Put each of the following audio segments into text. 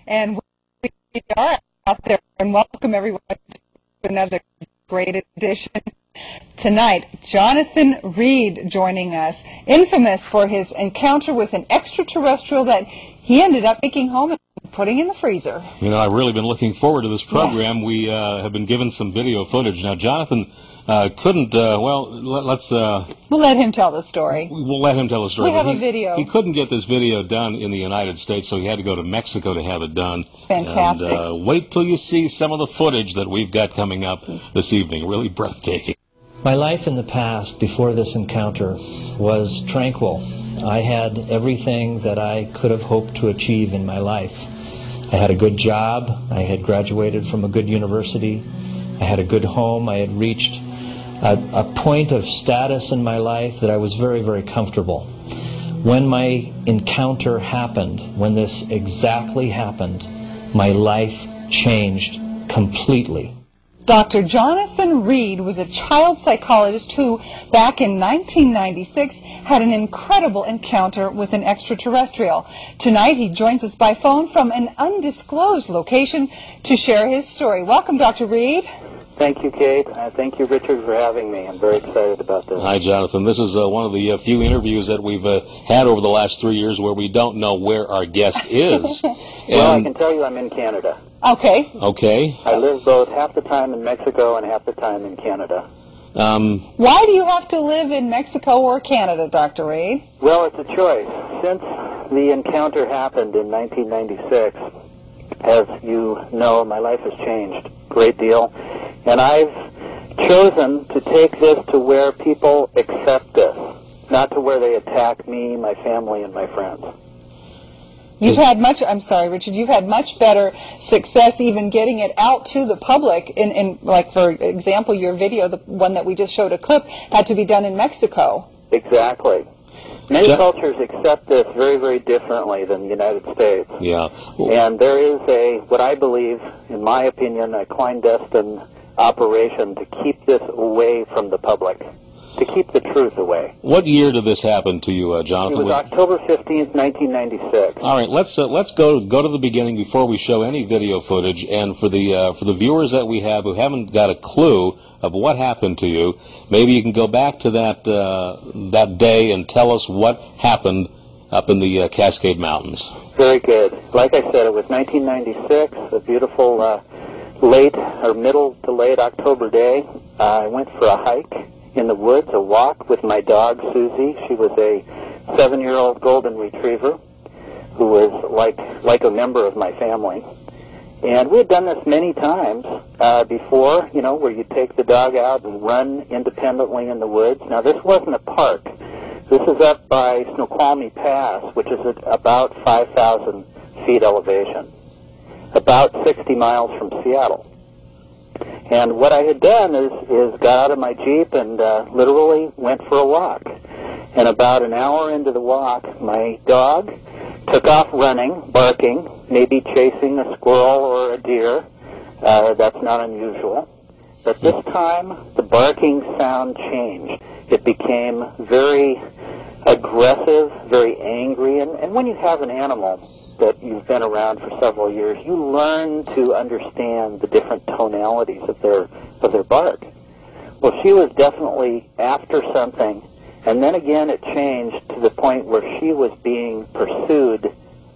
And we are out there, and welcome everyone to another great edition. Tonight, Jonathan Reed joining us, infamous for his encounter with an extraterrestrial that he ended up taking home and putting in the freezer. You know, I've really been looking forward to this program. Yes. We have been given some video footage. Now, Jonathan couldn't, let's... We'll let him tell the story. We'll let him tell the story. We have a video. He couldn't get this video done in the United States, so he had to go to Mexico to have it done. It's fantastic. And wait till you see some of the footage that we've got coming up this evening. Really breathtaking. My life in the past, before this encounter, was tranquil. I had everything that I could have hoped to achieve in my life. I had a good job. I had graduated from a good university. I had a good home. I had reached a point of status in my life that I was very, very comfortable. When my encounter happened, when this exactly happened, my life changed completely. Dr. Jonathan Reed was a child psychologist who, back in 1996, had an incredible encounter with an extraterrestrial. Tonight, he joins us by phone from an undisclosed location to share his story. Welcome, Dr. Reed. Thank you, Kate. Thank you, Richard, for having me. I'm very excited about this. Hi, Jonathan. This is one of the few interviews that we've had over the last 3 years where we don't know where our guest is. Well, I can tell you I'm in Canada. Okay. Okay. I live both half the time in Mexico and half the time in Canada. Why do you have to live in Mexico or Canada, Dr. Reed? Well, it's a choice. Since the encounter happened in 1996, as you know, my life has changed a great deal. And I've chosen to take this to where people accept this, not to where they attack me, my family, and my friends. You've had much, I'm sorry, Richard, you've had much better success even getting it out to the public. Like, for example, your video, the one that we just showed a clip, had to be done in Mexico. Exactly. Many cultures accept this very, very differently than the United States. Yeah. And there is what I believe, in my opinion, a clandestine operation to keep this away from the public, to keep the truth away. What year did this happen to you, Jonathan? It was October 15th, 1996. All right, let's go to the beginning before we show any video footage. And for the viewers that we have who haven't got a clue of what happened to you, maybe you can go back to that day and tell us what happened up in the Cascade Mountains. Very good. Like I said, it was 1996, a beautiful late or middle to late October day. I went for a hike in the woods, a walk with my dog Susie. She was a 7-year-old golden retriever who was like a member of my family. And we had done this many times before, you know, where you take the dog out and run independently in the woods. Now, this wasn't a park. This is up by Snoqualmie Pass, which is at about 5,000 feet elevation, about 60 miles from Seattle. And what I had done is got out of my Jeep and literally went for a walk. And about an hour into the walk, my dog took off running, barking, maybe chasing a squirrel or a deer. That's not unusual. But this time, the barking sound changed. It became very aggressive, very angry. And when you have an animal that you've been around for several years, you learn to understand the different tonalities of their bark. Well, she was definitely after something, and then again it changed to the point where she was being pursued,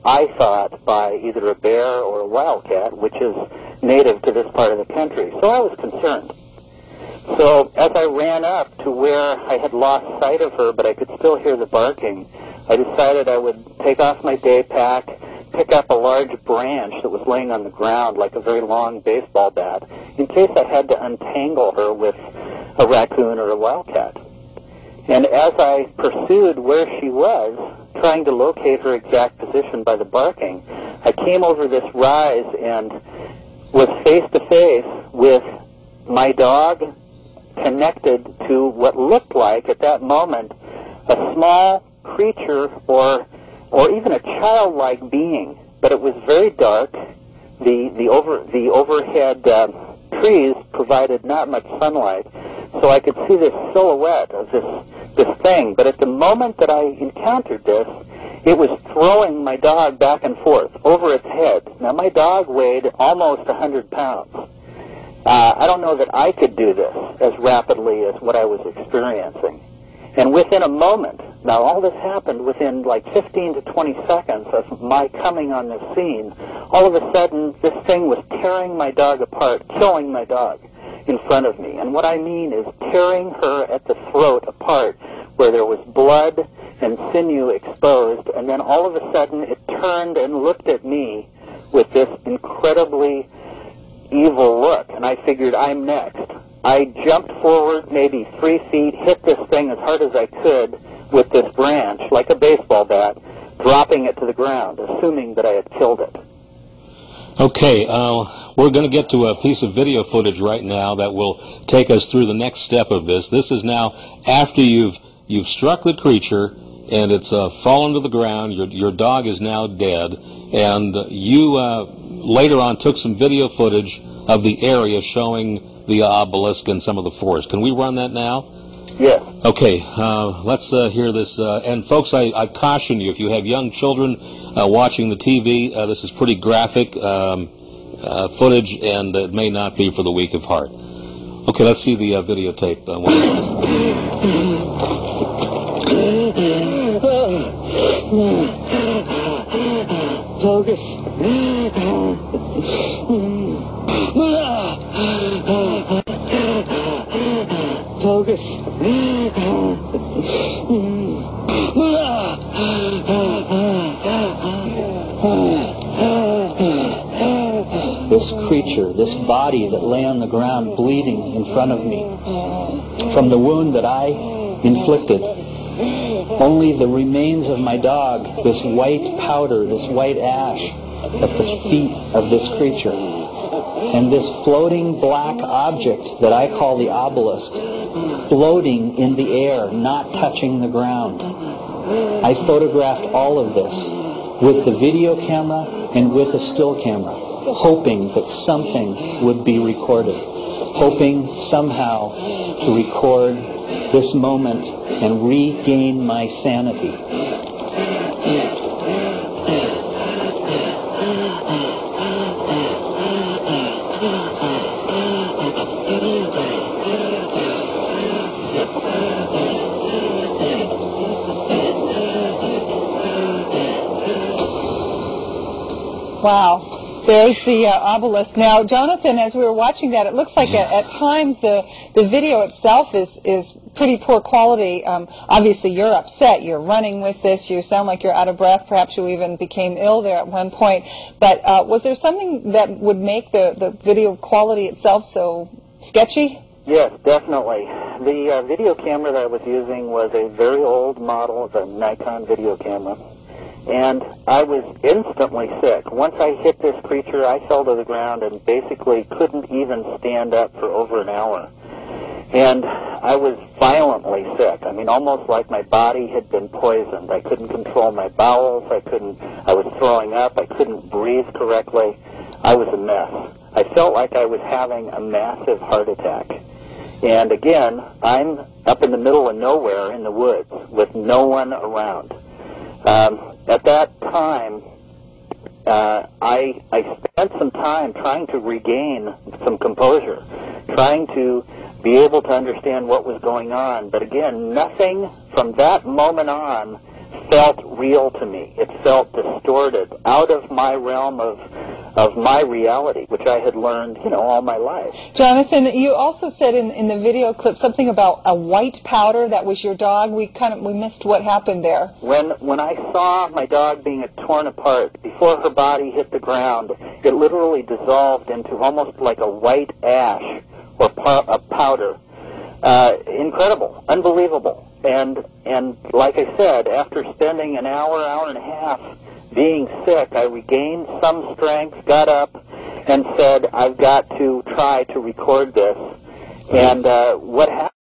I thought, by either a bear or a wildcat, which is native to this part of the country. So I was concerned. So as I ran up to where I had lost sight of her, but I could still hear the barking, I decided I would take off my day pack, pick up a large branch that was laying on the ground like a very long baseball bat, in case I had to untangle her with a raccoon or a wildcat. And as I pursued where she was, trying to locate her exact position by the barking, I came over this rise and was face to face with my dog connected to what looked like, at that moment, a small creature or even a childlike being, but it was very dark. The overhead trees provided not much sunlight, so I could see this silhouette of this thing. But at the moment that I encountered this, it was throwing my dog back and forth over its head. Now, my dog weighed almost 100 pounds. I don't know that I could do this as rapidly as what I was experiencing. And within a moment, now all this happened within like 15 to 20 seconds of my coming on the scene, all of a sudden this thing was tearing my dog apart, killing my dog in front of me. And what I mean is tearing her at the throat apart where there was blood and sinew exposed, and then all of a sudden it turned and looked at me with this incredibly evil look, and I figured, I'm next. I jumped forward maybe 3 feet, hit this thing as hard as I could with this branch, like a baseball bat, dropping it to the ground, assuming that I had killed it. Okay, we're going to get to a piece of video footage right now that will take us through the next step of this. This is now after you've struck the creature and it's fallen to the ground. Your dog is now dead, and you later on took some video footage of the area showing the obelisk and some of the forest. Can we run that now? Yes. Okay, let's hear this. And folks, I caution you, if you have young children watching the TV, this is pretty graphic footage, and it may not be for the weak of heart. Okay, let's see the videotape. Focus. Focus. This creature, this body that lay on the ground bleeding in front of me, from the wound that I inflicted, only the remains of my dog, this white powder, this white ash at the feet of this creature, and this floating black object that I call the obelisk, floating in the air, not touching the ground. I photographed all of this with the video camera and with a still camera, hoping that something would be recorded, hoping somehow to record this moment and regain my sanity. Wow. There's the obelisk. Now, Jonathan, as we were watching that, it looks like at times the video itself is pretty poor quality. Obviously, you're upset. You're running with this. You sound like you're out of breath. Perhaps you even became ill there at one point. But was there something that would make the video quality itself so sketchy? Yes, definitely. The video camera that I was using was a very old model of a Nikon video camera. And I was instantly sick. Once I hit this creature, I fell to the ground and basically couldn't even stand up for over an hour. And I was violently sick. I mean, almost like my body had been poisoned. I couldn't control my bowels. I was throwing up. I couldn't breathe correctly. I was a mess. I felt like I was having a massive heart attack. And again, I'm up in the middle of nowhere in the woods with no one around. At that time, I spent some time trying to regain some composure, trying to be able to understand what was going on. But again, nothing from that moment on felt real to me. It felt distorted, out of my realm of my reality, which I had learned, all my life. Jonathan, you also said in the video clip something about a white powder that was your dog. We missed what happened there. When I saw my dog being torn apart, before her body hit the ground, it literally dissolved into almost like a white ash or a powder. Incredible, unbelievable. And like I said, after spending an hour and a half being sick, I regained some strength, got up, and said, I've got to try to record this. And what happened